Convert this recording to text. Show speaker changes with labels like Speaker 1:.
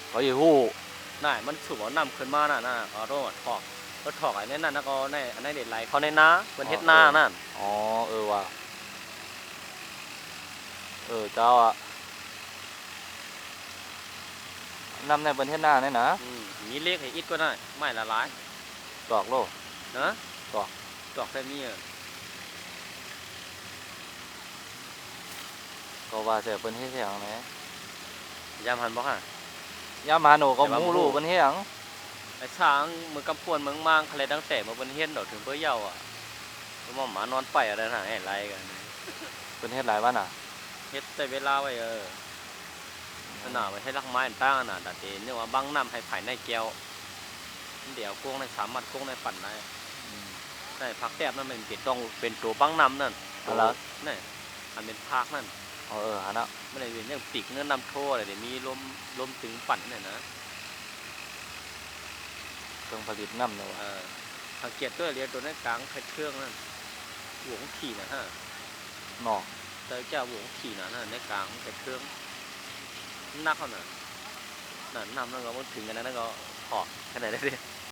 Speaker 1: เขาอยู่หู้
Speaker 2: น่ะมันสูบเอาน้ำขึ้นมาน่ะเอาโรดถอกรถถอกไอ้นั่นน่ะก็ในอันนั้นเด็ดไหลเขาในนาเพิ่นเฮ็ดนานั่น
Speaker 1: อ๋อว่ะเจ้าอ่ะนำในประเทศหน้าเนี่ยนะ
Speaker 2: มีเลขให้อิดก็ได้ไม่ละลาย
Speaker 1: ดอกโล
Speaker 2: นะ
Speaker 1: ดอก
Speaker 2: ได้มี
Speaker 1: ก็ว่าเสียเป็นเฮ็ดหยังแหม
Speaker 2: ยามหันบ่ฮะ
Speaker 1: ยามหาหนูก็มูรู้เป็นเฮ็ดหยัง
Speaker 2: ไอ้ช้างมือกำพวนเมืองมางใครตั้งแต่มาเพิ่นเฮ็ดดอกถึงเบิ่เยาอ่ะบ่หมานอนไปอะไรน่ะให้ไรกัน
Speaker 1: เป็นเฮ็ดหลายวันน่ะ
Speaker 2: เฮ็ดแต่เวลาไว้น่ะไว้ให้รักไม้ตั้งน่ะดัดเดนเนี่ยว่าบังน้ำให้ไผในแก้วเดี๋ยวกุ้งในสามารถกุ้งในปั่นได้ได้ผักแซ่บนั่นมันเป็นตัวบังน้ำนั่น
Speaker 1: แล้ว
Speaker 2: นี่อันเป็นผักนั่น
Speaker 1: ฮะนะ
Speaker 2: ไม่ได้เป็นเรื่องปีกเนื้อน้ำโทอะไรเดี๋ยวมีลมถึงปั่นเนี่ยนะ
Speaker 1: เครื่องผลิตน้ำเนาะ
Speaker 2: สังเกตตัวเรียนตัวในกลางเครื่องนั่นหวงขี่นะฮะ
Speaker 1: นอก
Speaker 2: แต่เจ้าหวงขี่นะในกลางเครื่องนักเขาน่ะน้ำนั่นก็มันถึงกันนั้นก็หอกขนาดนี้